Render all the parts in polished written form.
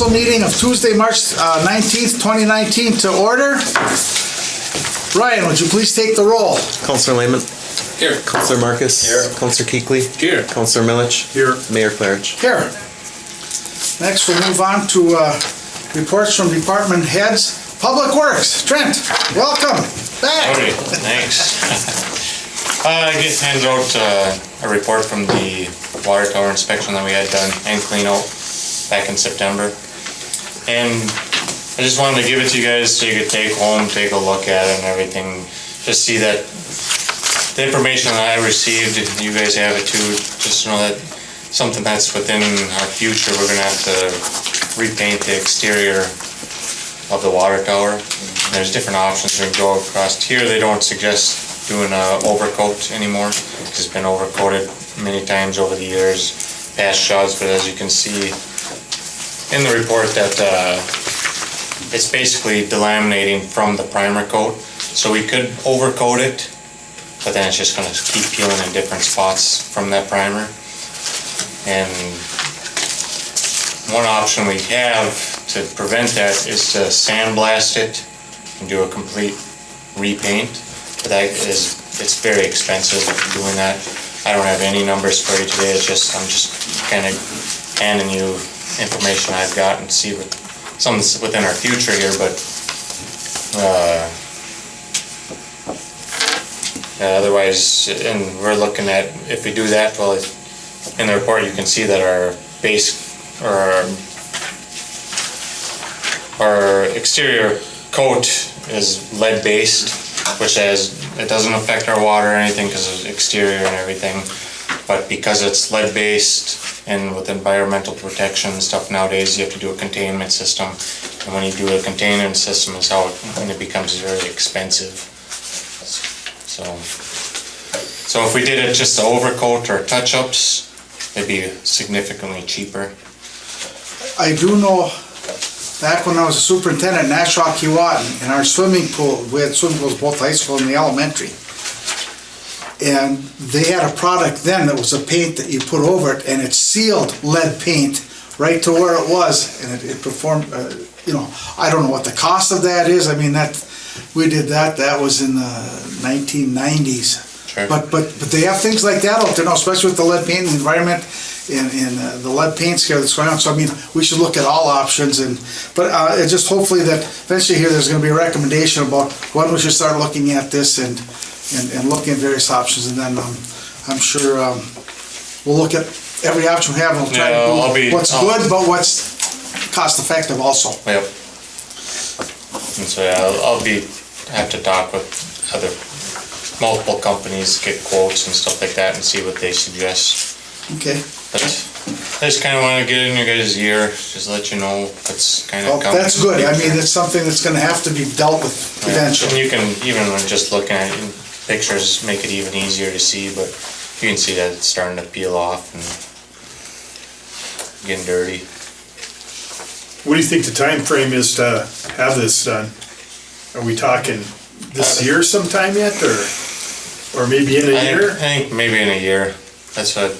council meeting of Tuesday, March 19th, 2019 to order. Ryan, would you please take the roll? Councilor Lehman. Here. Councilor Marcus. Here. Councilor Kuechly. Here. Councilor Milich. Here. Mayor Claridge. Here. Next, we'll move on to reports from department heads. Public Works, Trent, welcome back. Howdy, thanks. I just handed out a report from the water tower inspection that we had done and clean out back in September. And I just wanted to give it to you guys so you could take home, take a look at it and everything. Just see that the information that I received, you guys have it too, just know that something that's within our future, we're gonna have to repaint the exterior of the water tower. There's different options we can go across. Here they don't suggest doing a overcoat anymore because it's been overcoated many times over the years, past jobs, but as you can see in the report that it's basically delaminating from the primer coat. So we could overcoat it, but then it's just gonna keep peeling in different spots from that primer. And one option we have to prevent that is to sandblast it and do a complete repaint. But that is, it's very expensive doing that. I don't have any numbers for you today. It's just, I'm just kind of handing you information I've got and see what something's within our future here. But otherwise, and we're looking at, if we do that, well, in the report you can see that our base or our exterior coat is lead based, which it doesn't affect our water or anything because it's exterior and everything. But because it's lead based and with environmental protection and stuff nowadays, you have to do a containment system. And when you do a containment system is how it becomes very expensive. So if we did it just the overcoat or touch-ups, it'd be significantly cheaper. I do know, back when I was a superintendent in Nashua, Keewatin, in our swimming pool, we had swimming pools both high school and the elementary. And they had a product then that was a paint that you put over it, and it sealed lead paint right to where it was, and it performed, I don't know what the cost of that is. I mean, we did that was in the 1990s. Sure. But they have things like that out there now, especially with the lead paint and the environment and the lead paint scare that's going on. So I mean, we should look at all options, but it's just hopefully that eventually here there's going to be a recommendation about when we should start looking at this and looking at various options, and then I'm sure we'll look at every option we have and we'll try to do what's good but what's cost effective also. Yep. And so I'll have to talk with multiple companies, get quotes and stuff like that and see what they suggest. Okay. But I just kind of want to get in your guys' ear, just let you know what's kind of coming. That's good. I mean, it's something that's going to have to be dealt with eventually. And you can, even when just looking at it in pictures, make it even easier to see, but you can see that it's starting to peel off and getting dirty. What do you think the time frame is to have this done? Are we talking this year sometime yet, or maybe in a year? I think maybe in a year. That's what,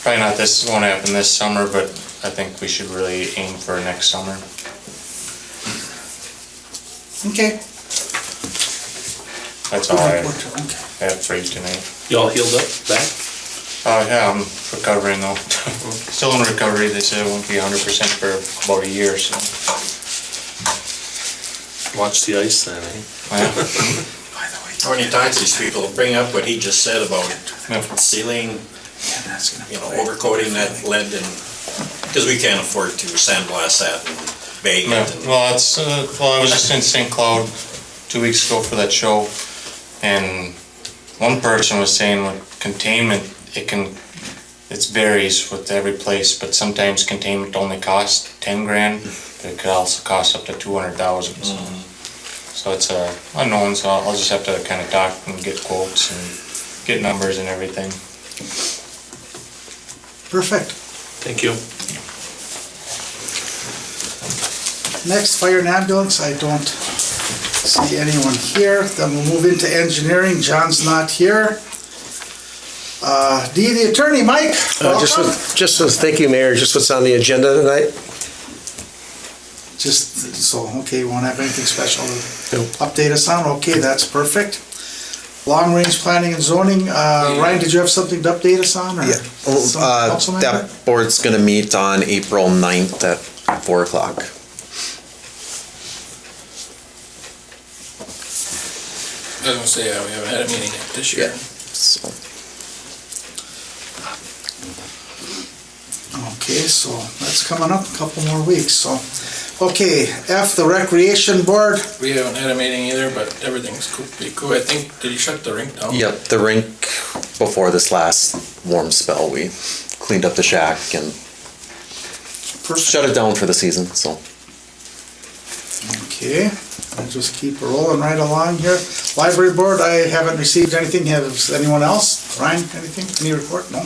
probably not this, won't happen this summer, but I think we should really aim for next summer. Okay. That's all I have for you tonight. You all healed up back? Oh yeah, I'm recovering though. Still in recovery. They said I won't be 100% for about a year, so. Watch the ice then, eh? Well, When you talk to these people, bring up what he just said about sealing, overcoating that lead, and because we can't afford to sandblast that and bag it. well, I was just in St. Cloud 2 weeks ago for that show, and one person was saying with containment, it varies with every place, but sometimes containment only costs 10 grand, but it could also cost up to 200,000. So it's unknown, so I'll just have to kind of talk and get quotes and get numbers and everything. Perfect. Thank you. Next, fire and ambulance. I don't see anyone here. Then we'll move into engineering. John's not here. Dee, the attorney, Mike, welcome. Thank you, Mayor. Just what's on the agenda tonight. Just, so, okay, you won't have anything special to update us on? Okay, that's perfect. Long-range planning and zoning, Ryan, did you have something to update us on, or? Yeah. some council member? That board's gonna meet on April 9th at 4 o'clock. I was gonna say, we haven't had a meeting yet this year. So, Okay, so that's coming up, a couple more weeks, so. Okay, F, the recreation board. We haven't had a meeting either, but everything's cool. I think, did you shut the rink down? yep, the rink, before this last warm spell, we cleaned up the shack and shut it down for the season, so. Okay, I'll just keep rolling right along here. Library board, I haven't received anything. Has anyone else? Ryan, anything? Any report? No?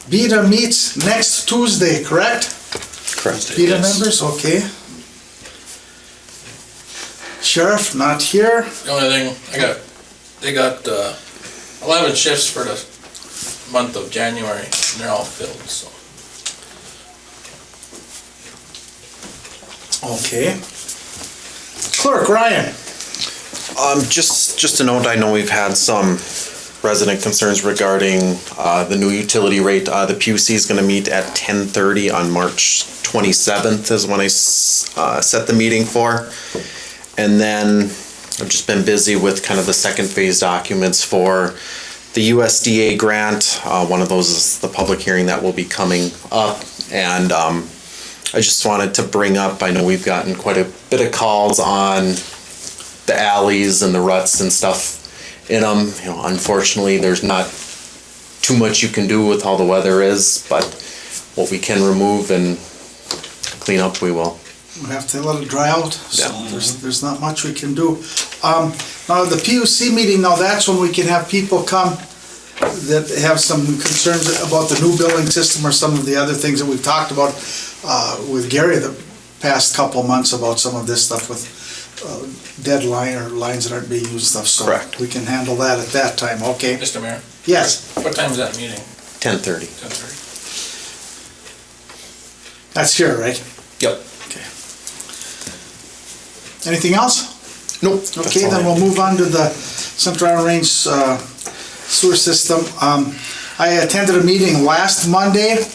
BETA meets next Tuesday, correct? Correct. BETA Yes. members, okay. Sheriff, not here. The only thing, they got 11 shifts for the month of January, and they're all filled, so. Okay. Clerk, Ryan. Just a note, I know we've had some resident concerns regarding the new utility rate. The PUC is gonna meet at 10:30 on March 27th is when I set the meeting for. And then I've just been busy with kind of the second phase documents for the USDA grant. One of those is the public hearing that will be coming up. And I just wanted to bring up, I know we've gotten quite a bit of calls on the alleys and the ruts and stuff in them. You know, unfortunately, there's not too much you can do with how the weather is, but what we can remove and clean up, we will. We have to let it dry out, so Yeah. there's not much we can do. Now, the PUC meeting, now that's when we can have people come that have some concerns about the new billing system or some of the other things that we've talked about with Gary the past couple months about some of this stuff with deadline or lines that aren't being used stuff, so. Correct. We can handle that at that time, okay? Mr. Mayor, Yes, what time is that meeting? 10:30. 10:30? that's here, right? Yep. Okay. Anything else? Nope. Okay, then we'll move on to the Central Island Range sewer system. I attended a meeting last Monday,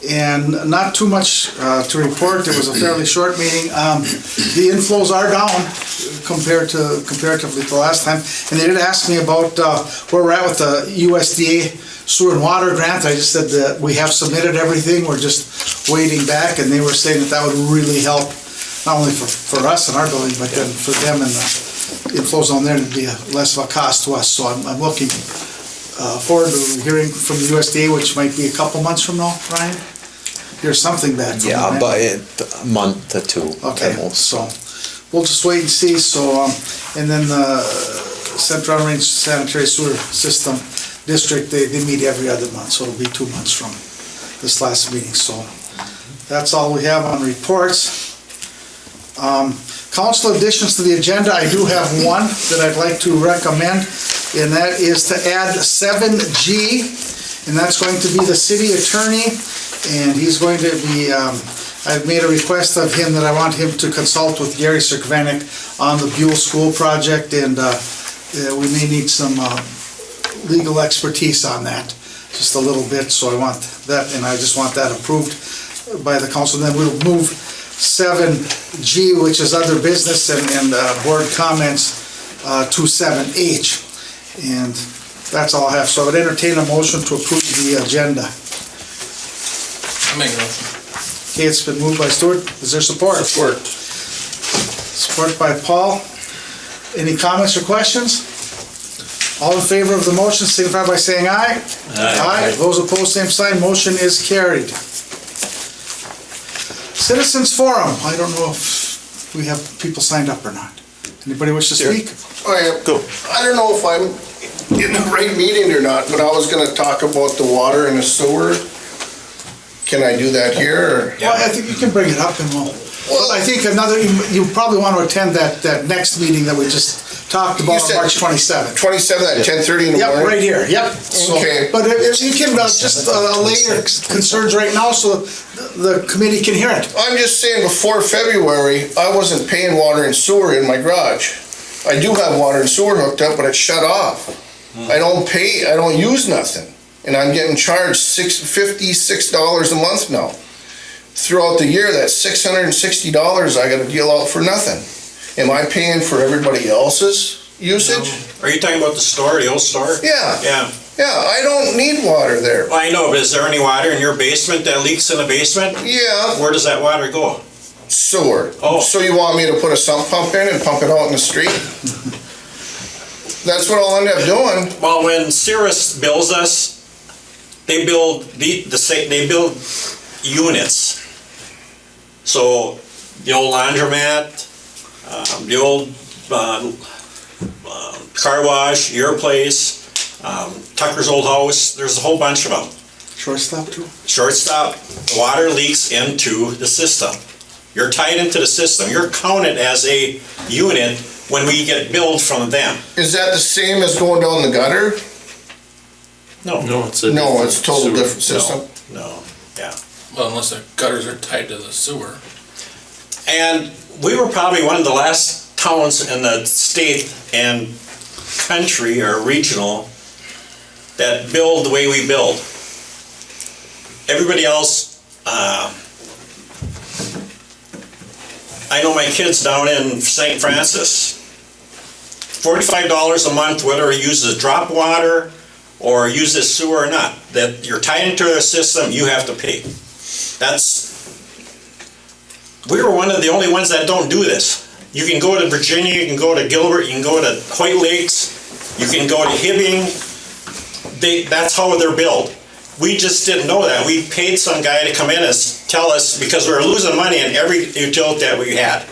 and not too much to report. It was a fairly short meeting. The inflows are down comparatively to last time, and they did ask me about where we're at with the USDA sewer and water grant. I just said that we have submitted everything, we're just waiting back, and they were saying that would really help, not only for us and our building, but then for them and the inflows on there, it'd be less of a cost to us. So I'm looking forward to hearing from the USDA, which might be a couple months from now, Ryan? Hear something back from them. Yeah, right? but a month to two Okay, at most. so we'll just wait and see, so, and then the Central Range Sanitary Sewer System District, they meet every other month, so it'll be 2 months from this last meeting, so that's all we have on reports. Council additions to the agenda, I do have one that I'd like to recommend, and that is to add 7G, and that's going to be the city attorney, and he's going to be, I've made a request of him that I want him to consult with Gary Sirkvanek on the Buhl School project, and we may need some legal expertise on that, just a little bit, so I want that, and I just want that approved by the council. Then we'll move 7G, which is other business and board comments, to 7H, and that's all I have. So I would entertain a motion to approve the agenda. I'll make a motion. Okay, it's been moved by Stuart. Is there support? Support. Support by Paul. Any comments or questions? All in favor of the motion, signify by saying aye. Aye. Those opposed, same sign. Motion is carried. Citizens Forum. I don't know if we have people signed up or not. Anybody wish to speak? Go. I don't know if I'm in the right meeting or not, but I was gonna talk about the water and the sewer. Can I do that here, or? Well, I think you can bring it up and we'll Well, I think you probably want to attend that next meeting that we just talked about on said March 27th. 27 at 10:30 in the morning? Yep, right here, yep. So, Okay. but if you can just allay your concerns right now so the committee can hear it. I'm just saying, before February, I wasn't paying water and sewer in my garage. I do have water and sewer hooked up, but it's shut off. I don't use nothing. And I'm getting charged $56 a month now. Throughout the year, that's $660 I gotta deal out for nothing. Am I paying for everybody else's usage? Are you talking about the store, the old store? Yeah, Yeah. yeah, I don't need water there. Well, I know, but is there any water in your basement that leaks in the basement? Yeah, Where does that water go? sewer. Oh. So you want me to put a sump pump in and pump it out in the street? That's what I'll end up doing. Well, when Cirrus bills us, they build they build units. So the old laundromat, the old car wash, your place, Tucker's old house, there's a whole bunch of them. Shortstop too? Shortstop, water leaks into the system. You're tied into the system. You're counted as a unit when we get billed from them. Is that the same as going down the gutter? No. No, it's a No, it's a total sewer. different system. No, yeah. Well, unless the gutters are tied to the sewer. And we were probably one of the last towns in the state and country or regional that build the way we build. Everybody else, I know my kids down in St. Francis, $45 a month, whether he uses drop water or uses sewer or not, that you're tied into a system, you have to pay. We were one of the only ones that don't do this. You can go to Virginia, you can go to Gilbert, you can go to Hoyt Lakes, you can go to Hibbing. That's how they're billed. We just didn't know that. We paid some guy to come in and tell us, because we were losing money in every utility that we had.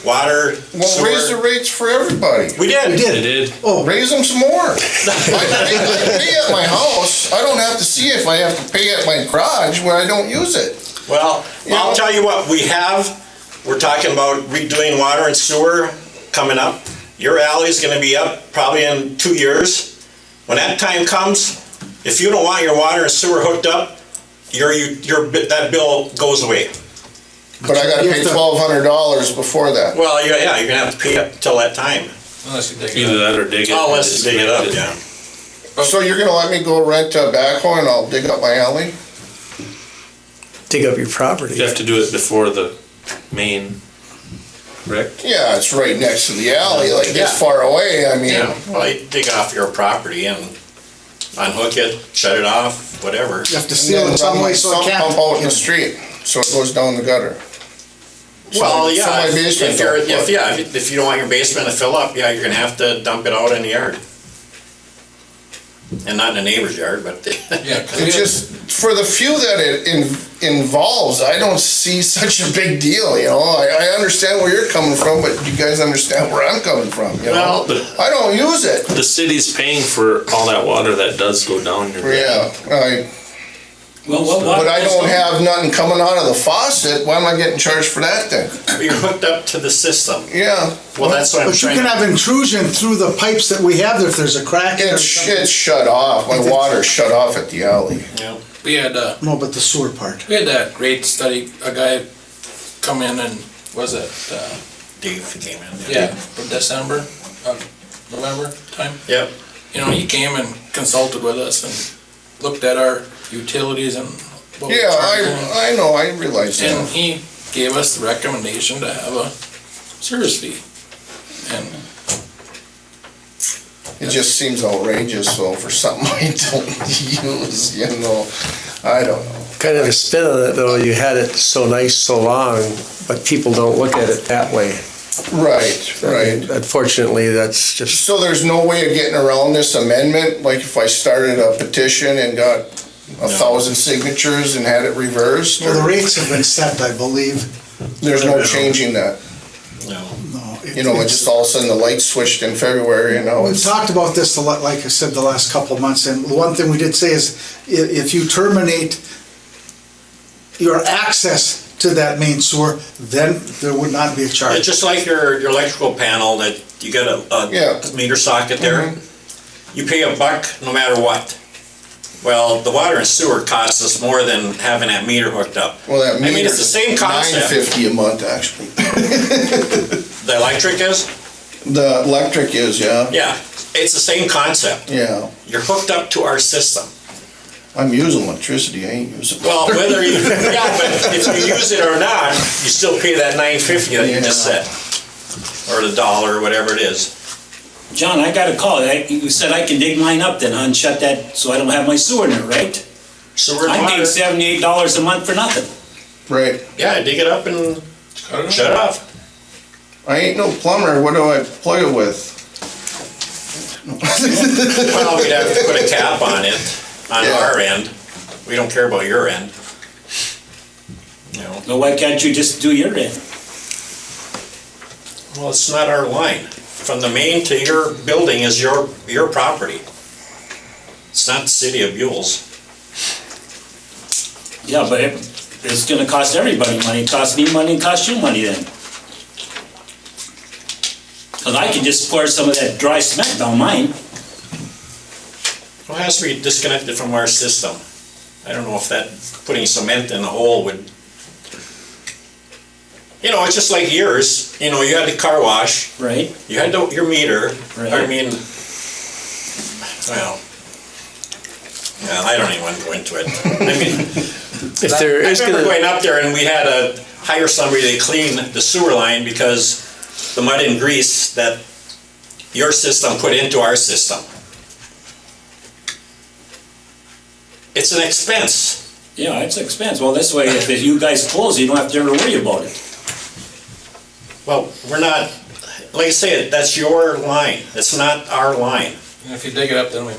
Water, Well, sewer. raise the rates for everybody. We did. It did. Oh, Raise them some more. I pay at my house. I don't have to see if I have to pay at my garage where I don't use it. Well, I'll tell you what, we're talking about redoing water and sewer coming up. Your alley's gonna be up probably in 2 years. When that time comes, if you don't want your water and sewer hooked up, that bill goes away. But I gotta pay $1,200 before that. Well, yeah, you're gonna have to pay up till that time. Unless you dig it Either up. that or dig it. Unless you dig it up, Disconnect yeah. So you're gonna let me go rent a backhoe and I'll dig up my alley? dig up your property. You have to do it before the main, correct? Yeah, it's right next to the alley, like Yeah. this far away, I mean. Yeah, well, you dig off your property and unhook it, shut it off, whatever. you have to And seal then it some run my way so it sump can't. pump out in the street, so it goes down the gutter. Well, So yeah, my basement if don't flood. if you don't want your basement to fill up, yeah, you're gonna have to dump it out in the yard. And not in the neighbor's yard, but. Yeah, 'cause It's just, for the few that it involves, I don't see such a big deal, you know? I understand where you're coming from, but you guys understand where I'm coming from, you know? Well, I don't use it. the city's paying for all that water that does go down your. Yeah, Well, but I don't have nothing coming out of the faucet, why am I getting charged for that then? You're hooked up to the system. Yeah, Well, that's what I'm But you trying can to. have intrusion through the pipes that we have there if there's a crack in it or it's something. shut off, my water's shut off at the alley. Yeah. we had No, but the sewer part. that rate study, a guy come in and, was it, Dave came in. yeah, from December, November time? Yep. You know, he came and consulted with us and looked at our utilities and what we Yeah, charged. I know, I realize And that. he gave us the recommendation to have a service fee. And It just seems outrageous, though, for something I don't use, you know? I don't know. Kind of a spin on it though, you had it so nice so long, but people don't look at it that way. Right, right. Unfortunately, that's just, So there's no way of getting around this amendment? Like if I started a petition and got 1,000 signatures and had it reversed? Well, the or rates have been set, I believe. There's no changing that? No. No. You know, it just all of a sudden the light switched in February, you know? We've it's- talked about this a lot, like I said, the last couple of months, and the one thing we did say is, if you terminate your access to that main sewer, then there would not be a It's charge. just like your electrical panel that you got Yeah. a meter socket there. You pay $1 no matter what. Well, the water and sewer costs us more than having that meter hooked up. Well, that I mean, it's meter's the same concept. $9.50 a month, actually. The electric is? The electric is, yeah, Yeah, it's the same concept. yeah. You're hooked up to our system. I'm using electricity, I ain't using. Well, whether you, yeah, but if you use it or not, you still pay that $9.50 that you just said. Or the $1, or whatever it is. John, I got a call. You said I can dig mine up then, huh, and shut that, so I don't have my sewer in it, right? Sewer and I'm paying water. $78 a month for nothing. Right, Yeah, dig it up and shut it off. I ain't no plumber, what do I plug it with? Well, we'd have to put a cap on it, on Yeah. our end. We don't care about your end. You know, So why can't you just do your end? well, it's not our line. From the main to your building is your property. It's not the city of Buhl's. Yeah, but it's gonna cost everybody money. It costs me money and costs you money then. Cause I can just pour some of that dry cement down mine. Well, it has to be disconnected from our system. I don't know if that, putting cement in the hole would, you know, it's just like yours. You know, you had the car wash, Right. you had your meter. I Right. mean, well, yeah, I don't even want to go into it. I mean, If there I is remember gonna, going up there and we had to hire somebody to clean the sewer line because the mud and grease that your system put into our system. It's an expense. Yeah, it's an expense. Well, this way, if you guys close, you don't have to ever worry about it. Well, we're not, like I say, that's your line. It's not our line. And if you dig it up, then we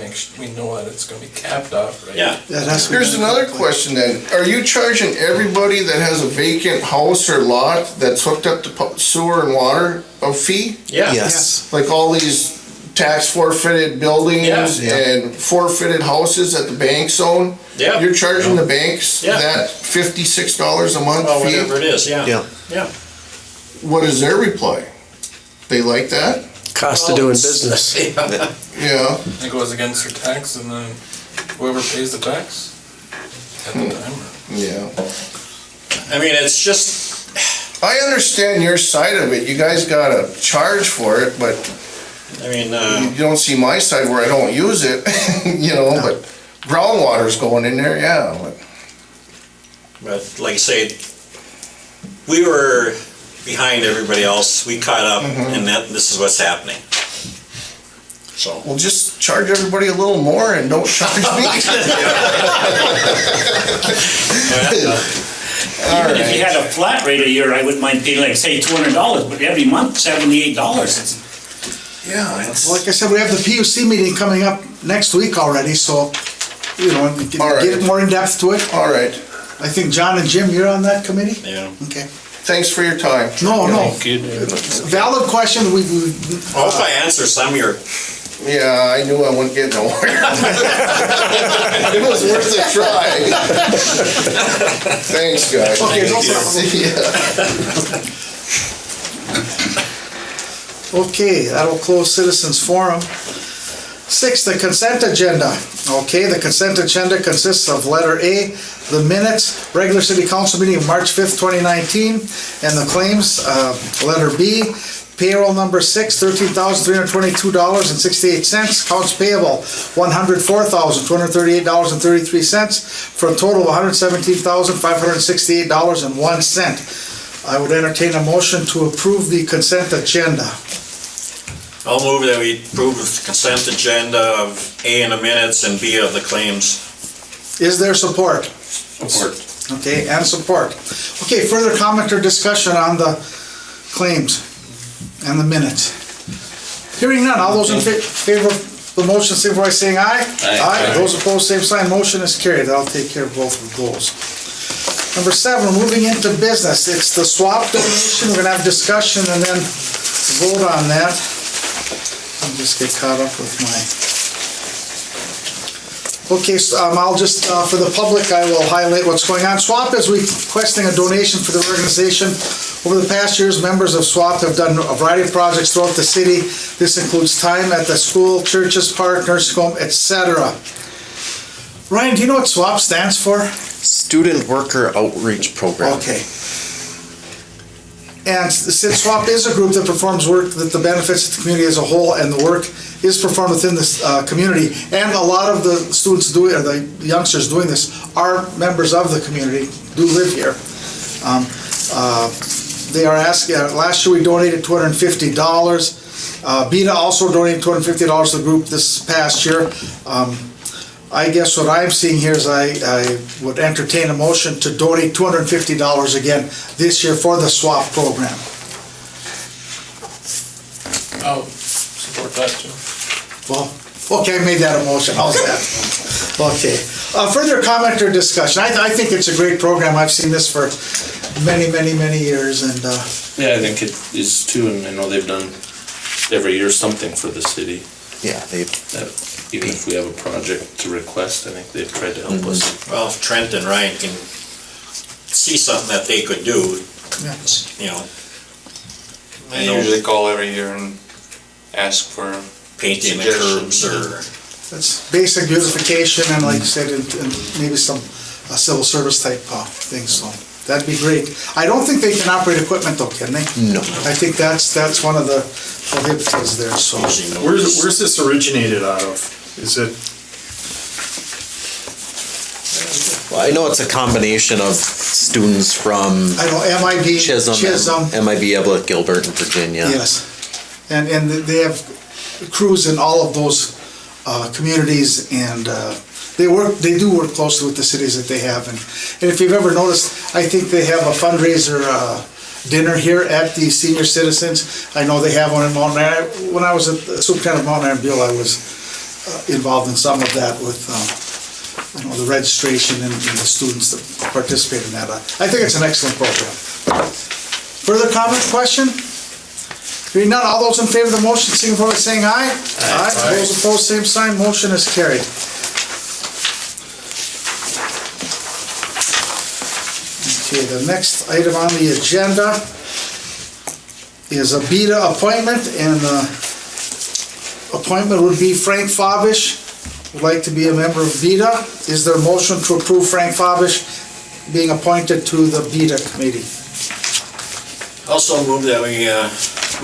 know that it's gonna be capped off, right? Yeah. That has to be Here's done another correctly. question then, are you charging everybody that has a vacant house or lot that's hooked up to sewer and water a fee? Yeah. Yes. Like all these tax forfeited buildings Yeah. and forfeited houses that the banks own? Yeah. You're charging the banks Yeah. that $56 a month Well, fee? whatever it is, yeah. Yeah. Yeah. What is their reply? They like that? cost of doing business. Yeah. It goes against your tax and then whoever pays the tax at the time. Yeah. I mean, it's just, I understand your side of it. You guys gotta charge for it, but I mean, you don't see my side where I don't use it, you know, but groundwater's going in there, yeah, but like I say, we were behind everybody else. We caught up and this is what's happening. So. Well, just charge everybody a little more and don't charge me. Even if you had a flat rate a year, I wouldn't mind paying like, say, $200, but every month, $78. It's, Yeah, it's, Like I said, we have the PUC meeting coming up next week already, so, you know, All right. get more in depth to it. all right. I think John and Jim, you're on that committee? Yeah. Okay. Thanks for your time. No, no. Thank you. Valid question, we, I hope I answer some of your, Yeah, I knew I wouldn't get nowhere. It was worth a try. Thanks, guys. Okay, no Thank you. problem. See ya. okay, that'll close citizens forum. 6, the consent agenda. Okay, the consent agenda consists of letter A, the minutes, regular city council meeting of March 5th, 2019, and the claims, letter B, payroll number 6, $13,322.68, accounts payable, $104,238.33, for a total of $117,568.01. I would entertain a motion to approve the consent agenda. I'll move that we approve the consent agenda of A in the minutes and B of the claims. Is there support? Support. Okay, and support. Okay, further comment or discussion on the claims and the minutes? Hearing none, all those in favor of the motion, signify by saying aye. Aye. Those opposed, same sign, motion is carried. I'll take care of both of those. Number 7, moving into business, it's the swap donation. We're gonna have discussion and then vote on that. I'll just get caught up with my... Okay, so I'll just, for the public, I will highlight what's going on. SWAP is requesting a donation for their organization. Over the past years, members of SWAP have done a variety of projects throughout the city. This includes time at the school, churches, park, nursing home, etc. Ryan, do you know what SWAP stands for? Student Worker Outreach Program. Okay. And since SWAP is a group that performs work that the benefits the community as a whole, and the work is performed within this community, and a lot of the students doing, or the youngsters doing this, are members of the community, do live here. They are asking, last year we donated $250. BETA also donated $250 to the group this past year. I guess what I'm seeing here is I would entertain a motion to donate $250 again this year for the SWAP program. I'll support that too. Well, okay, I made that a motion, how's that? Okay, further comment or discussion? I think it's a great program, I've seen this for many years, and Yeah, I think it is too, and I know they've done every year something for the city. Yeah, That even if we have a project to request, I think they've tried to help us. Well, if Trent and Ryan can see something that they could do, yeah. you know, They usually call every year and ask for painting the curbs or, That's basic beautification and like I said, and maybe some civil service type things, so that'd be great. I don't think they can operate equipment though, can they? No. I think that's one of the prohibitives there, so. Where's this originated out of? Is it, Well, I know it's a combination of students from I know MIB, Chisholm, MIB Evelyn, Gilbert, and Virginia. Yes, and they have crews in all of those communities, and they do work closely with the cities that they have, and if you've ever noticed, I think they have a fundraiser dinner here at the senior citizens. I know they have one in Mountain Iron. When I was at the superintendent of Mountain Iron Buhl, I was involved in some of that with the registration and the students that participate in that. I think it's an excellent program. Further comment, question? Hearing none, all those in favor of the motion, signify by saying aye. Aye. Those opposed, same sign, motion is carried. Okay, the next item on the agenda is a BETA appointment, and the appointment would be Frank Fabish, would like to be a member of BETA. Is there a motion to approve Frank Fabish being appointed to the BETA committee? also move that we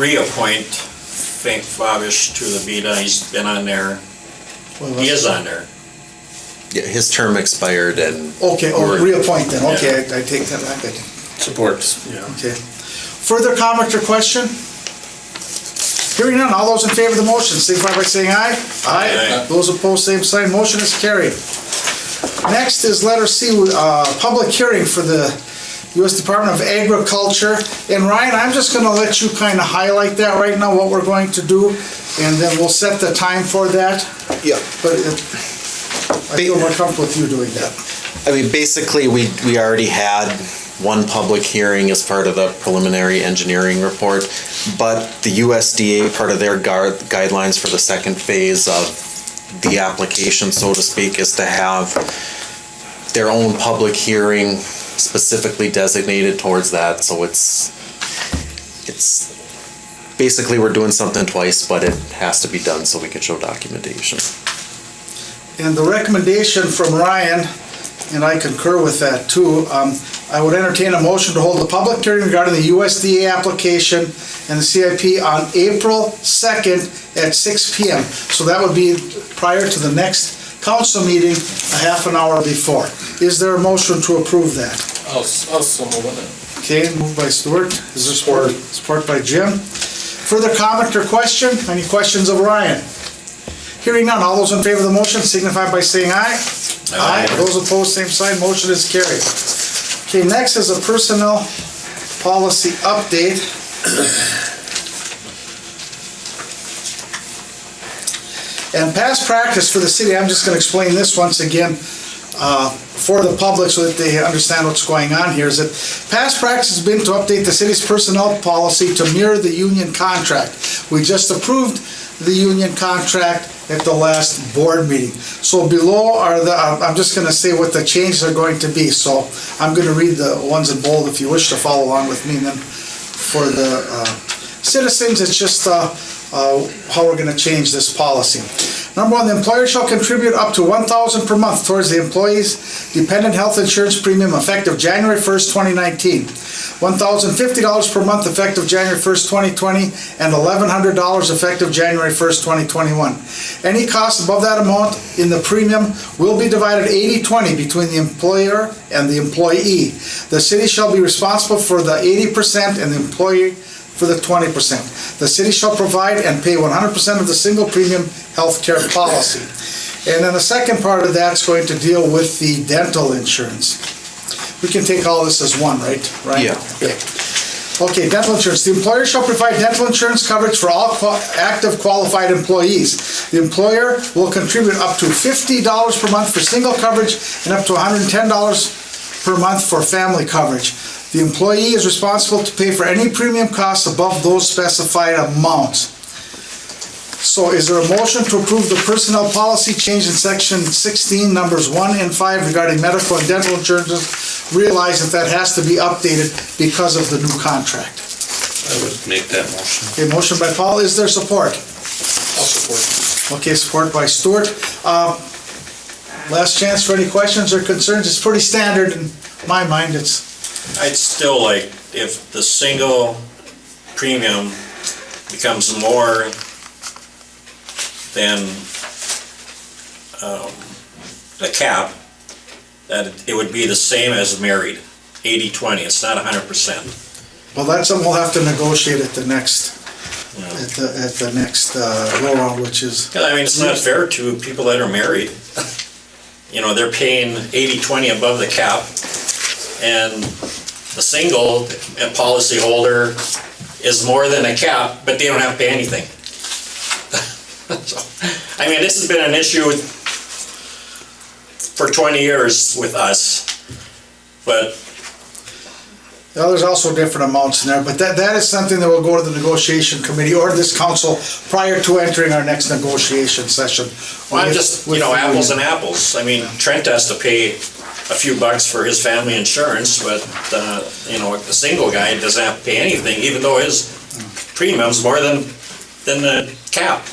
reappoint Frank Fabish to the BETA. He's been on there, he is on there. Yeah, his term expired and. Okay, reappoint then, okay, I take that back. Support. Okay. Further comment or question? Hearing none, all those in favor of the motion, signify by saying aye. Aye. Those opposed, same sign, motion is carried. Next is letter C, public hearing for the U.S. Department of Agriculture. And Ryan, I'm just gonna let you kind of highlight that right now, what we're going to do, and then we'll set the time for that. Yeah. But I feel more comfortable with you doing that. I mean, basically, we already had one public hearing as part of the preliminary engineering report, but the USDA, part of their guidelines for the second phase of the application, so to speak, is to have their own public hearing specifically designated towards that, so it's basically we're doing something twice, but it has to be done so we can show documentation. And the recommendation from Ryan, and I concur with that too, I would entertain a motion to hold a public hearing regarding the USDA application and the CIP on April 2nd at 6 p.m. So that would be prior to the next council meeting, a half an hour before. Is there a motion to approve that? I'll so move on it. Okay, moved by Stuart. Is there support? Support by Jim. Further comment or question? Any questions of Ryan? Hearing none, all those in favor of the motion signify by saying aye. Aye. Those opposed, same sign, motion is carried. Okay, next is a personnel policy update. And past practice for the city, I'm just gonna explain this once again for the public so that they understand what's going on here, is that past practice has been to update the city's personnel policy to mirror the union contract. We just approved the union contract at the last board meeting. So below are I'm just gonna say what the changes are going to be. So I'm gonna read the ones in bold if you wish to follow along with me. And then for the citizens, it's just how we're gonna change this policy. Number one, the employer shall contribute up to $1,000 per month towards the employee's dependent health insurance premium effective January 1st, 2019. $1,050 per month effective January 1st, 2020, and $1,100 effective January 1st, 2021. Any cost above that amount in the premium will be divided 80-20 between the employer and the employee. The city shall be responsible for the 80% and the employee for the 20%. The city shall provide and pay 100% of the single premium health care policy. And then the second part of that's going to deal with the dental insurance. We can take all this as one, right? Yeah. Okay, dental insurance. The employer shall provide dental insurance coverage for all active qualified employees. The employer will contribute up to $50 per month for single coverage and up to $110 per month for family coverage. The employee is responsible to pay for any premium costs above those specified amounts. So is there a motion to approve the personnel policy change in section 16, numbers 1 and 5 regarding medical and dental insurances? Realize that has to be updated because of the new contract. I would make that motion. Okay, motion by Paul, is there support? I'll support. Okay, support by Stuart. Last chance for any questions or concerns, it's pretty standard in my mind, I'd still like, if the single premium becomes more than the cap, that it would be the same as married, 80-20, it's not 100%. well, that's something we'll have to negotiate at the next, at the next go-around, which is, I mean, it's not fair to people that are married. You know, they're paying 80-20 above the cap, and the single policy holder is more than a cap, but they don't have to pay anything. So, I mean, this has been an issue for 20 years with us, but well, there's also different amounts in there, but that is something that will go to the negotiation committee or this council prior to entering our next negotiation session. well, I'm just, you know, apples and apples. I mean, Trent has to pay a few bucks for his family insurance, but, you know, the single guy doesn't have to pay anything, even though his premium's more than the cap.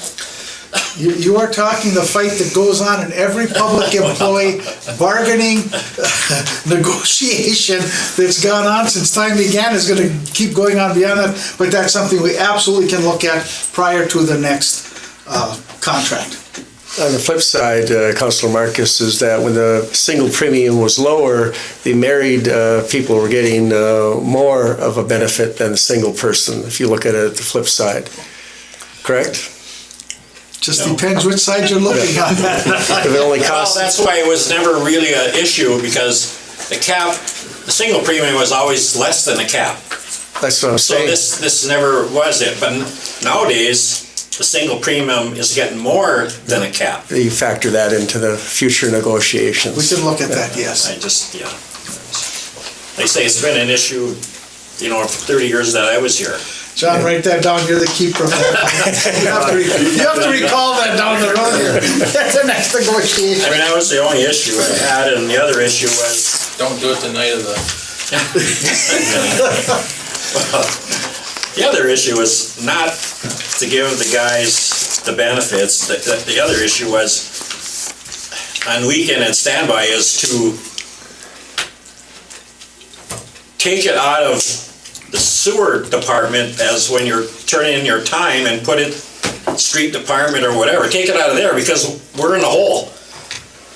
You are talking the fight that goes on in every public employee bargaining negotiation that's gone on since time began, is gonna keep going on beyond that, but that's something we absolutely can look at prior to the next contract. On the flip side, Councilor Marcus, is that when the single premium was lower, the married people were getting more of a benefit than the single person, if you look at it at the flip side. Correct? Just depends which side you're looking at. If it only Well, costs, that's why it was never really an issue, because the cap, the single premium was always less than the cap. that's what I'm So saying. this never was it, but nowadays, the single premium is getting more than a cap. You factor that into the future negotiations. We can look at that, yes. I just, yeah. They say it's been an issue, you know, for 30 years that I was here. John, write that down, you're the keeper of that. You have to recall that down the road here. That's the next I negotiation. mean, that was the only issue I had, and the other issue was, Don't do it the night of the, the other issue was not to give the guys the benefits. The other issue was on weekend and standby is to take it out of the sewer department as when you're turning in your time and put it street department or whatever. Take it out of there because we're in a hole.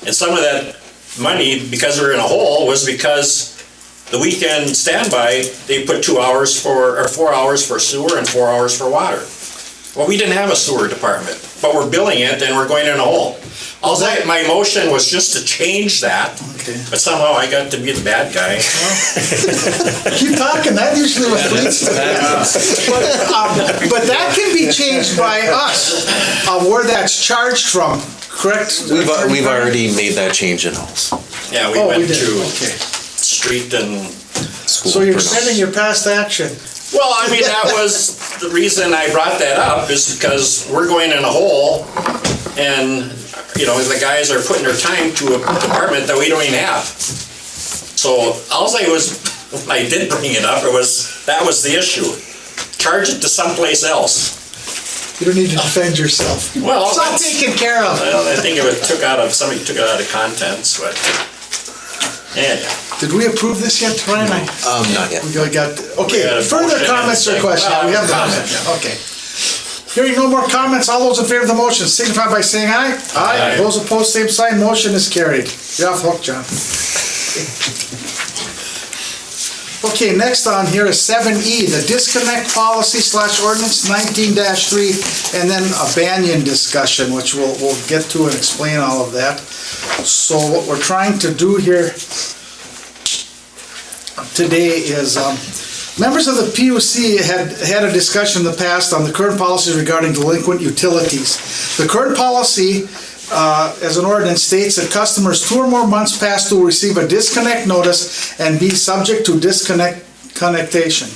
And some of that money, because we're in a hole, was because the weekend standby, they put 2 hours or 4 hours for sewer and 4 hours for water. Well, we didn't have a sewer department, but we're billing it and we're going in a hole. My motion was just to change that, Okay. but somehow I got to be the bad guy. Keep talking, that usually what leads to that. But that can be changed by us, where that's charged from, correct? We've already made that change in-house. Yeah, we Oh, we went did, to okay. street and, School So you're personnel. sending your past action. well, I mean, that was the reason I brought that up is because we're going in a hole and, you know, the guys are putting their time to a department that we don't even have. So alls I was, when I did bring it up, that was the issue. Charge it to someplace else. You don't need to defend yourself. Well, It's all taken care of. Well, I think somebody took it out of contents, but, yeah. Did we approve this yet, Ryan? Not yet. We got, We okay, got a further motion comments or and a questions? second. We have the Comment, motion, yeah. okay. Hearing no more comments, all those in favor of the motion signify by saying aye. Aye. Those opposed, same sign, motion is carried. You're off the hook, John. Okay, next on here is 7E, the disconnect policy / ordinance 19-3, and then a Banyan discussion, which we'll get to and explain all of that. So what we're trying to do here today is, members of the PUC had a discussion in the past on the current policies regarding delinquent utilities. The current policy, as an ordinance, states that customers 2 or more months past due will receive a disconnect notice and be subject to connection.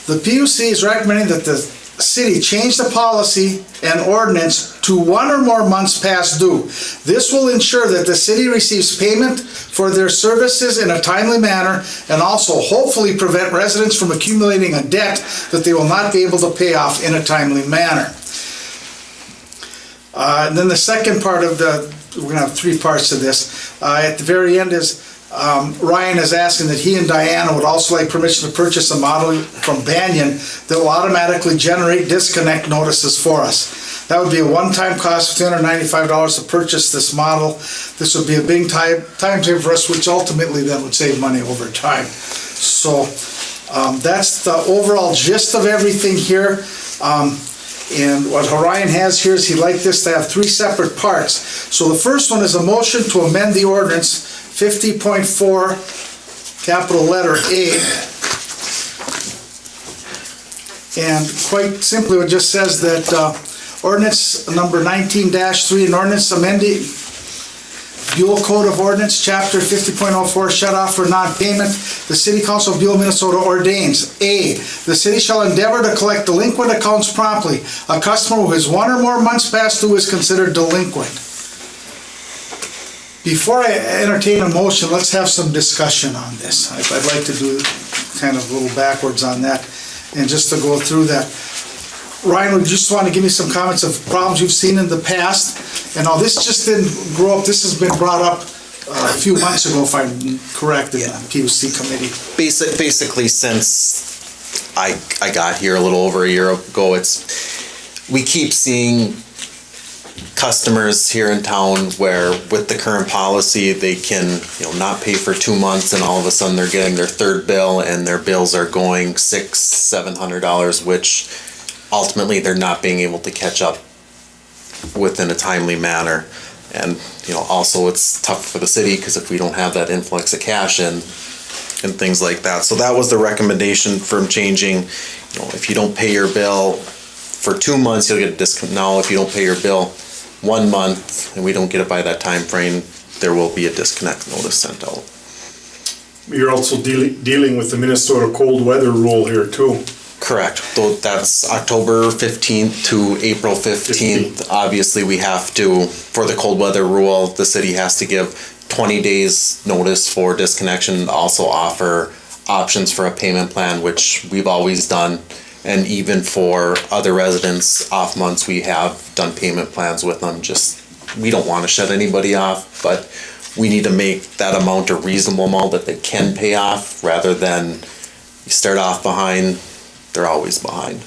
The PUC is recommending that the city change the policy and ordinance to 1 or more months past due. This will ensure that the city receives payment for their services in a timely manner and also hopefully prevent residents from accumulating a debt that they will not be able to pay off in a timely manner. And then the second part of we're gonna have 3 parts to this. At the very end is, Ryan is asking that he and Diana would also like permission to purchase a model from Banyan that will automatically generate disconnect notices for us. That would be a one-time cost of $295 to purchase this model. This would be a big time saver for us, which ultimately then would save money over time. So that's the overall gist of everything here. And what Ryan has here is he'd like this to have 3 separate parts. So the first one is a motion to amend the ordinance 50.4, capital letter A. And quite simply, it just says that ordinance number 19-3, an ordinance amending Buhl Code of Ordinance, Chapter 50.04, shut off for non-payment. The City Council of Buhl, Minnesota ordains, A, the city shall endeavor to collect delinquent accounts promptly. A customer who is 1 or more months past due is considered delinquent. Before I entertain a motion, let's have some discussion on this. I'd like to do kind of a little backwards on that and just to go through that. Ryan, would you just want to give me some comments of problems you've seen in the past? And all this just didn't grow up, this has been brought up a few months ago, if I'm correct, in the PUC committee. Basically, since I got here a little over a year ago, we keep seeing customers here in town where with the current policy, they can, not pay for 2 months and all of a sudden they're getting their 3rd bill and their bills are going $600-700, which ultimately they're not being able to catch up within a timely manner. And, also it's tough for the city because if we don't have that influx of cash in and things like that. So that was the recommendation from changing, if you don't pay your bill for 2 months, you'll get a discount. Now, if you don't pay your bill 1 month and we don't get it by that time frame, there will be a disconnect notice sent out. You're also dealing with the Minnesota cold weather rule here too. Correct. Though that's October 15th to April 15th. Obviously, we have to, for the cold weather rule, the city has to give 20 days notice for disconnection, also offer options for a payment plan, which we've always done. And even for other residents, off months, we have done payment plans with them. Just, we don't want to shut anybody off, but we need to make that amount a reasonable amount that they can pay off rather than you start off behind, they're always behind.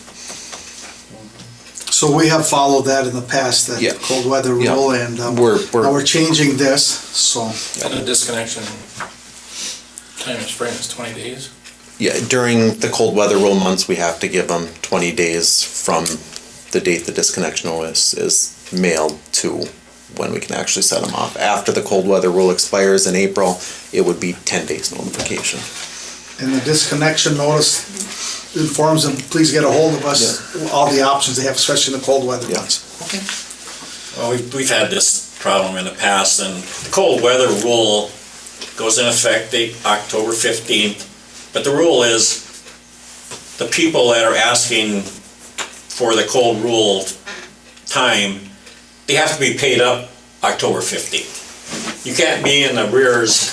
So we have followed that in the past, that Yeah. cold weather rule, and now we're changing this, so. And the disconnection time of spring is 20 days? Yeah, during the cold weather rule months, we have to give them 20 days from the date the disconnection notice is mailed to when we can actually set them off. After the cold weather rule expires in April, it would be 10 days notification. And the disconnection notice informs them, please get a hold of us, all the options they have, especially in the cold weather months. Okay. Well, we've had this problem in the past, and the cold weather rule goes in effect October 15th, but the rule is the people that are asking for the cold rule time, they have to be paid up October 15th. You can't be in the arrears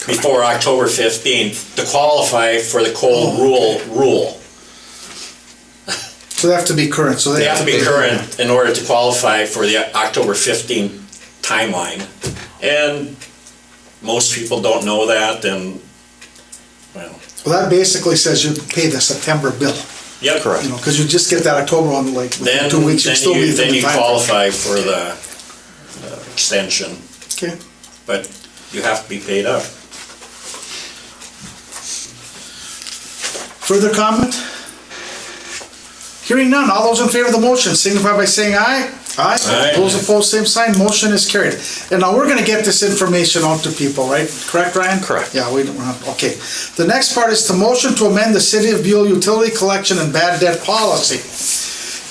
before October 15th to qualify for the cold rule. So they have to be current, so They have to be current in order to qualify for the October 15th timeline. And most people don't know that, and, well, Well, that basically says you pay the September bill, yep. Correct. you know, because you just get that October one, like, within Then, 2 weeks, you still be within then the you time. qualify for the extension, Okay. but you have to be paid up. Further comment? Hearing none, all those in favor of the motion signify by saying aye. Aye. Aye. Those opposed, same sign, motion is carried. And now we're gonna get this information out to people, right? Correct, Ryan? Correct. Yeah, we're not, okay. The next part is to motion to amend the City of Buhl utility collection and bad debt policy.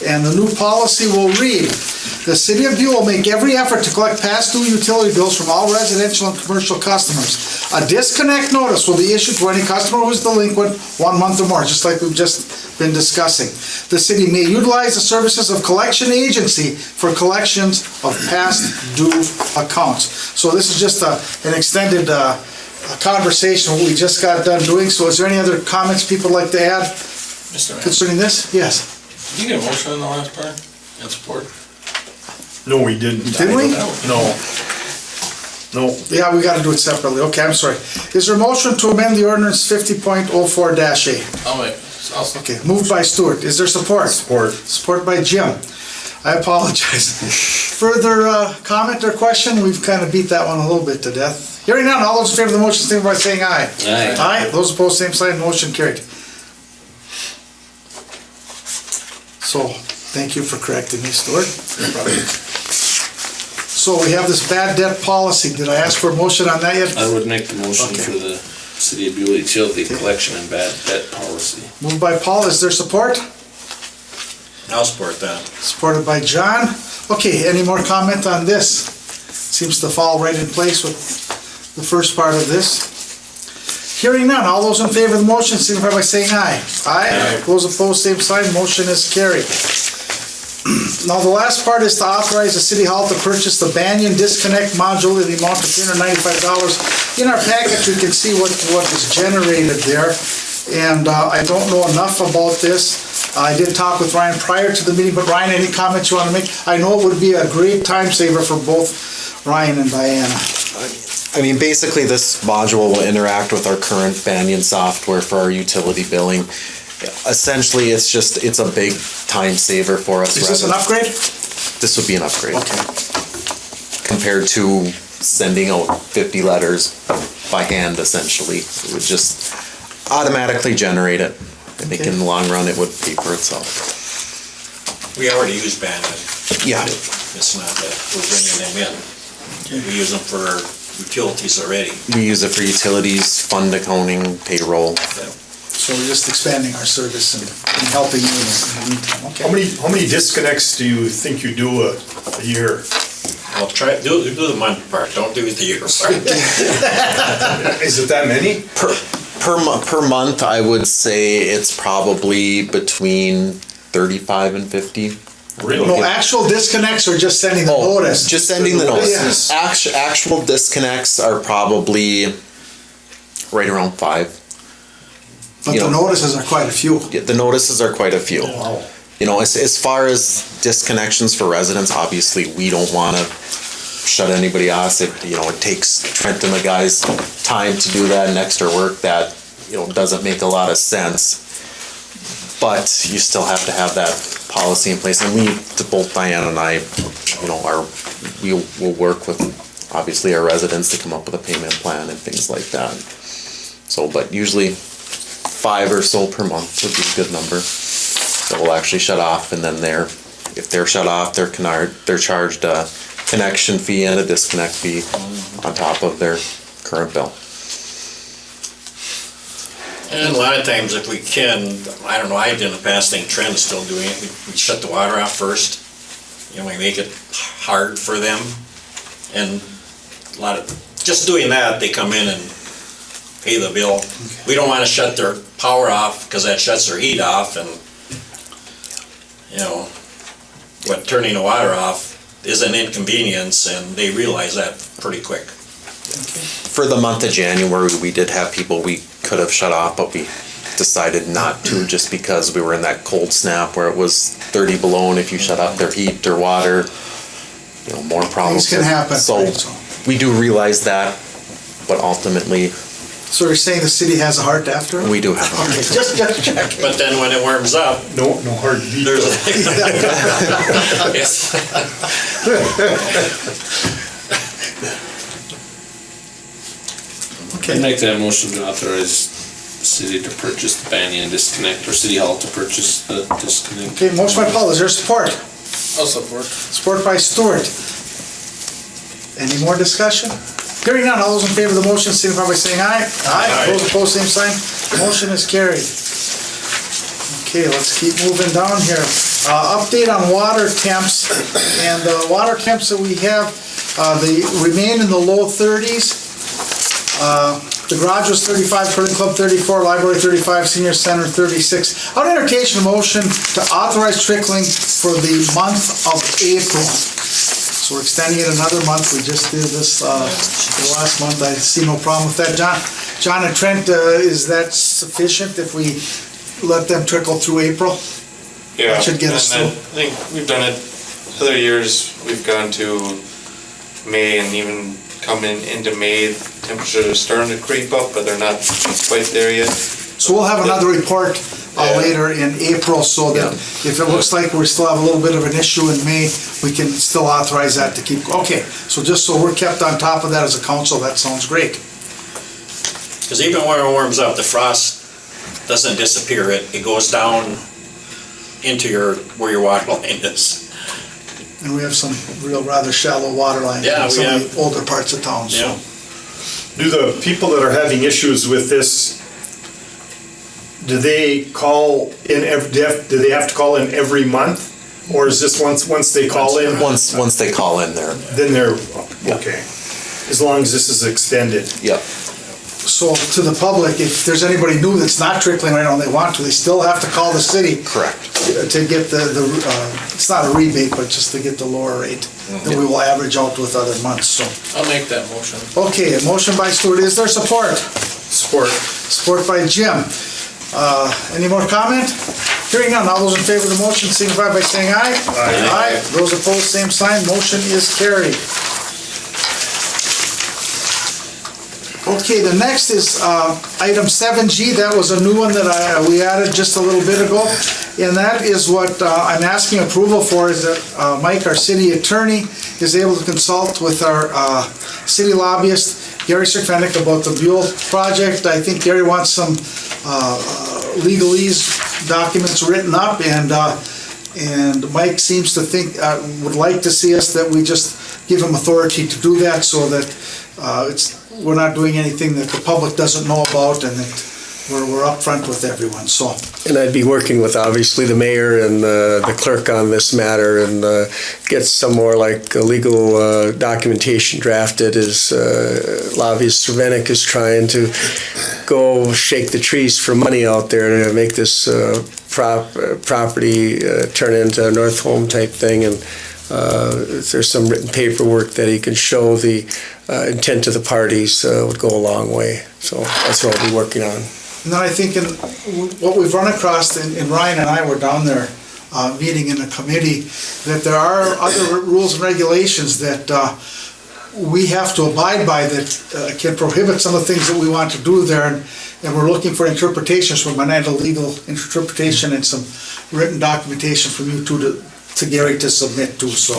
And the new policy will read, the City of Buhl will make every effort to collect past due utility bills from all residential and commercial customers. A disconnect notice will be issued to any customer who is delinquent 1 month or more, just like we've just been discussing. The city may utilize the services of collection agency for collections of past due accounts. So this is just an extended conversation what we just got done doing. So is there any other comments people would like to add Mr. Mayor, concerning this? Yes. did you get a motion on the last part and support? No, we didn't. Did we? No. No. Yeah, we gotta do it separately. Okay, I'm sorry. Is there a motion to amend the ordinance 50.04-A? I'll wait. I'll second. Okay, moved by Stuart. Is there support? Support. Support by Jim. I apologize. Further comment or question? We've kind of beat that one a little bit to death. Hearing none, all those in favor of the motion, signify by saying aye. Aye. Aye, those opposed, same sign, motion carried. So, thank you for correcting me, Stuart. So we have this bad debt policy. Did I ask for a motion on that yet? I would make the motion Okay. for the City of Buhl utility collection and bad debt policy. Moved by Paul, is there support? I'll support that. Supported by John. Okay, any more comment on this? Seems to fall right in place with the first part of this. Hearing none, all those in favor of the motion signify by saying aye. Aye. Those opposed, same sign, motion is carried. Now, the last part is to authorize the city hall to purchase the Banyan disconnect module in the amount of $395. In our package, you can see what is generated there. And I don't know enough about this. I did talk with Ryan prior to the meeting, but Ryan, any comments you want to make? I know it would be a great time saver for both Ryan and Diana. I mean, basically, this module will interact with our current Banyan software for our utility billing. Essentially, it's a big time saver for us. Is this an upgrade? This would be an upgrade. Okay. Compared to sending out 50 letters by hand, essentially. It would just automatically generate it. I think in the long run, it would pay for itself. We already use Banyan. Yeah. It's not that we're bringing them in. We use them for utilities already. We use it for utilities, fund accounting, payroll. So we're just expanding our service and helping you in the meantime. Okay. How many disconnects do you think you do a year? Well, do the month part, don't do the year part. Is it that many? Per month, I would say it's probably between 35 and 50. No, actual disconnects or just sending the notice? Just sending the notice. Yes. Actual disconnects are probably right around 5. But the notices are quite a few. The notices are quite a few. Wow. You know, as far as disconnections for residents, obviously, we don't want to shut anybody off. It takes Trent and the guys time to do that and extra work that, doesn't make a lot of sense. But you still have to have that policy in place. And both Diane and I, we'll work with, obviously, our residents to come up with a payment plan and things like that. So, but usually 5 or so per month would be a good number that will actually shut off, and then if they're shut off, they're charged a connection fee and a disconnect fee on top of their current bill. And a lot of times if we can, I don't know, I did in the past, think Trent is still doing it, we shut the water off first. We make it hard for them. And just doing that, they come in and pay the bill. We don't want to shut their power off, because that shuts their heat off, and, you know, what turning the water off is an inconvenience, and they realize that pretty quick. For the month of January, we did have people we could have shut off, but we decided not to, just because we were in that cold snap where it was 30 below, and if you shut off their heat or water, you know, more problems. Things can happen, So right, so. we do realize that, but ultimately, So you're saying the city has a heart after it? we do have. Okay, just checking. But then when it warms up, No hard beat. there's, Yes. Okay. I'd make that motion to authorize the city to purchase the Banyan disconnect, or City Hall to purchase the disconnect. Okay, motion by Paul, is there support? I'll support. Support by Stuart. Any more discussion? Hearing none, all those in favor of the motion, signify by saying aye. Aye. Those opposed, same sign. Motion is carried. Okay, let's keep moving down here. Update on water temps, and the water temps that we have, they remain in the low 30s. The garage was 35, curling club 34, library 35, senior center 36. I'll entertain a motion to authorize trickling for the month of April. So we're extending it another month. We just did this the last month. I see no problem with that. John and Trent, is that sufficient if we let them trickle through April? Yeah. Should get us and through. I think we've done it, other years, we've gone to May, and even coming into May, temperatures are starting to creep up, but they're not quite there yet. So we'll have another report Yeah. later in April, so that if it looks like we still have a little bit of an issue in May, we can still authorize that to keep, okay. So just so we're kept on top of that as a council, that sounds great. because even when it warms up, the frost doesn't disappear. It goes down into where your water line is. And we have some real rather shallow water lines Yeah, in we some of have. the older parts of town, so. Yeah. Do the people that are having issues with this, do they call in, do they have to call in every month? Or is this once they call in, Once they call in there. then they're, okay? As long as this is extended. Yep. So to the public, if there's anybody new that's not trickling right now and they want to, they still have to call the city Correct. to get it's not a rebate, but just to get the lower rate that we will average out with other months, so. I'll make that motion. Okay, a motion by Stuart, is there support? Support. Support by Jim. Any more comment? Hearing none, all those in favor of the motion signify by saying aye. Aye. Those opposed, same sign, motion is carried. Okay, the next is item 7G, that was a new one that we added just a little bit ago. And that is what I'm asking approval for, is that Mike, our city attorney, is able to consult with our city lobbyist, Gary Sirfenik, about the Buhl project. I think Gary wants some legalese documents written up, and Mike seems to think, would like to see us that we just give him authority to do that, so that we're not doing anything that the public doesn't know about, and that we're upfront with everyone, so. And I'd be working with, obviously, the mayor and the clerk on this matter, and get some more like legal documentation drafted, as lobbyist Cervenic is trying to go shake the trees for money out there to make this property turn into a North Home type thing, and if there's some written paperwork that he can show the intent of the parties, would go a long way. So that's what I'll be working on. And then I think in what we've run across, and Ryan and I were down there meeting in a committee, that there are other rules and regulations that we have to abide by that can prohibit some of the things that we want to do there, and we're looking for interpretations from a legal interpretation and some written documentation from you two to Gary to submit to, so,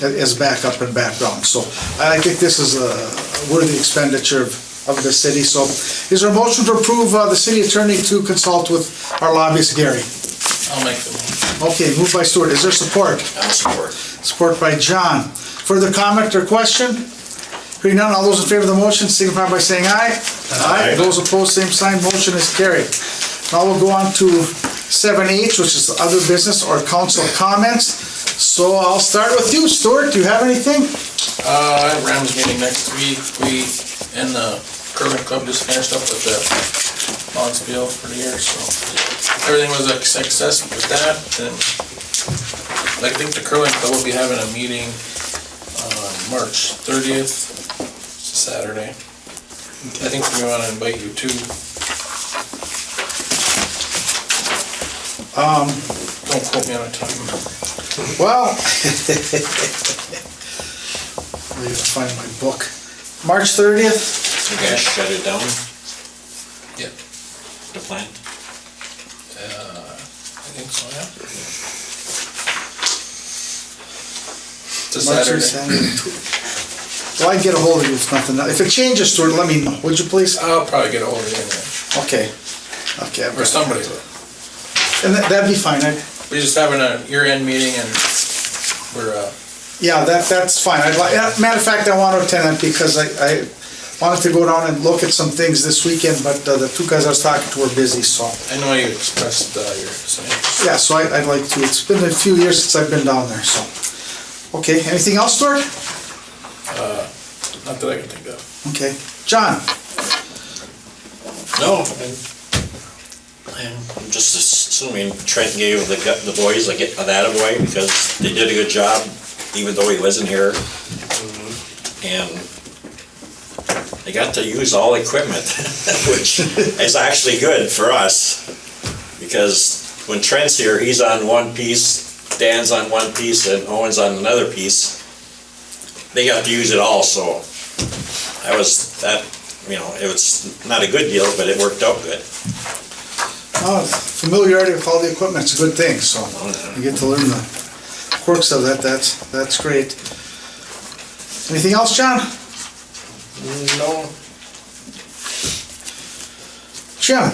as backup and background. So I think this is a worthy expenditure of the city. So is there a motion to approve the city attorney to consult with our lobbyist, Gary? I'll make the motion. Okay, moved by Stuart. Is there support? I'll support. Support by John. Further comment or question? Hearing none, all those in favor of the motion signify by saying aye. Aye. Those opposed, same sign. Motion is carried. Now we'll go on to 7H, which is other business or council comments. So I'll start with you, Stuart. Do you have anything? I have Rams meeting next week. We and the curling club just finished up with the Bob's bill for the year, so everything was a success with that, and I think the curling club will be having a meeting on March 30th, it's a Saturday. I think we wanna invite you too. Don't quote me on a time. Well, I need to find my book. March 30th? You guys shut it down, Yeah. the plant? I think so, yeah. It's a March Saturday. Well, I can get a hold of you if nothing, if it changes, Stuart, let me know, would you please? I'll probably get a hold of you anyway, Okay. Okay, or somebody will. and that'd be fine, We're just having a year-end meeting and we're, yeah, that's fine, matter of fact, I want to attend that because I wanted to go down and look at some things this weekend, but the two guys I was talking to were busy, so. I know you expressed your interest. Yeah, so I'd like to, it's been a few years since I've been down there, so. Okay, anything else, Stuart? Not that I can think of. Okay, John? No, I'm just assuming Trent gave the boys a attaboy because they did a good job, even though he wasn't here. And they got to use all equipment, which is actually good for us. Because when Trent's here, he's on one piece, Dan's on one piece, and Owen's on another piece. They got to use it all, so it was not a good deal, but it worked out good. Oh, familiarity with all the equipment's a good thing, so you get to learn the quirks of that, that's great. Anything else, John? No. Jim?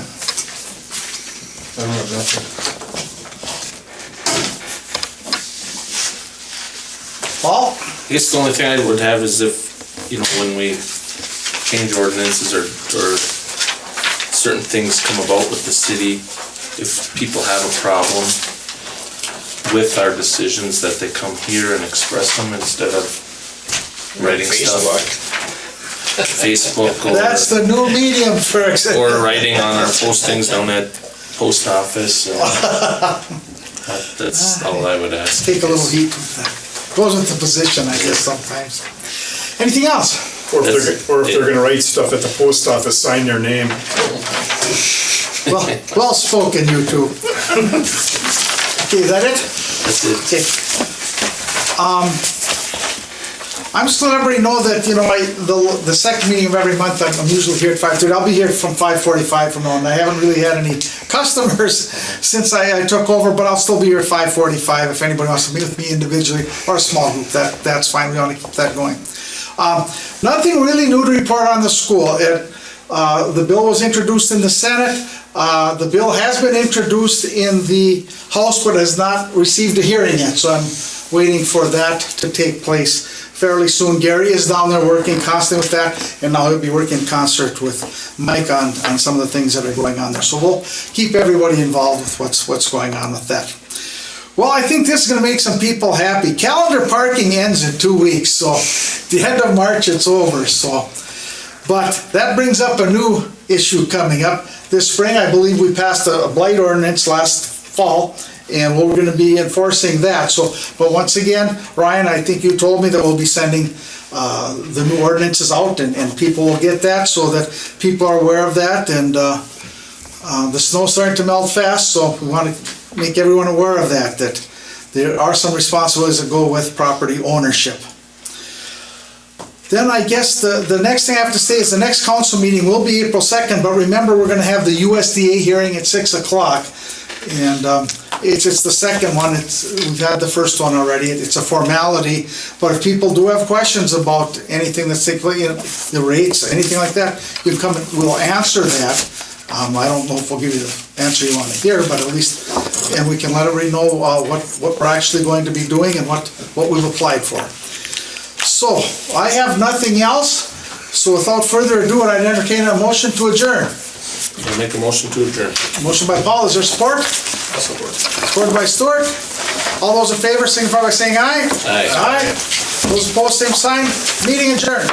I don't have nothing. Paul? I guess the only thing I would have is if, when we change ordinances or certain things come about with the city, if people have a problem with our decisions, that they come here and express them instead of writing stuff. Facebook or... That's the new medium for... Or writing on our postings down at post office. That's all I would ask. Take a little heat with that. Goes with the position, I guess, sometimes. Anything else? Or if they're gonna write stuff at the post office, sign their name. Well spoken, you two. Okay, is that it? That's it. Okay. I'm just letting everybody know that, the second meeting of every month, I'm usually here at 5:30. I'll be here from 5:45 from now on. I haven't really had any customers since I took over, but I'll still be here at 5:45 if anybody wants to meet with me individually or a small group. That's fine. We want to keep that going. Nothing really new to report on the school. The bill was introduced in the Senate. The bill has been introduced in the House, but has not received a hearing yet, so I'm waiting for that to take place fairly soon. Gary is down there working constantly with that, and now he'll be working in concert with Mike on some of the things that are going on there. So we'll keep everybody involved with what's going on with that. Well, I think this is going to make some people happy. Calendar parking ends in 2 weeks, so the end of March it's over. But that brings up a new issue coming up. This spring, I believe we passed a blight ordinance last fall, and we're going to be enforcing that. But once again, Ryan, I think you told me that we'll be sending the new ordinances out, and people will get that so that people are aware of that. And the snow's starting to melt fast, so we want to make everyone aware of that there are some responsibilities that go with property ownership. Then I guess the next thing I have to say is the next council meeting will be April 2nd, but remember we're going to have the USDA hearing at 6 o'clock. And it's the second one. We've had the first one already. It's a formality, but if people do have questions about anything that's taking place, the rates, anything like that, you can come and we'll answer that. I don't know if we'll give you the answer you want to hear, but at least, and we can let everybody know what we're actually going to be doing and what we've applied for. So, I have nothing else, so without further ado, I'd entertain a motion to adjourn. I'll make a motion to adjourn. Motion by Paul, is there support? Support. Supported by Stuart. All those in favor signify by saying aye. Aye. Aye. Those opposed, same sign. Meeting adjourned.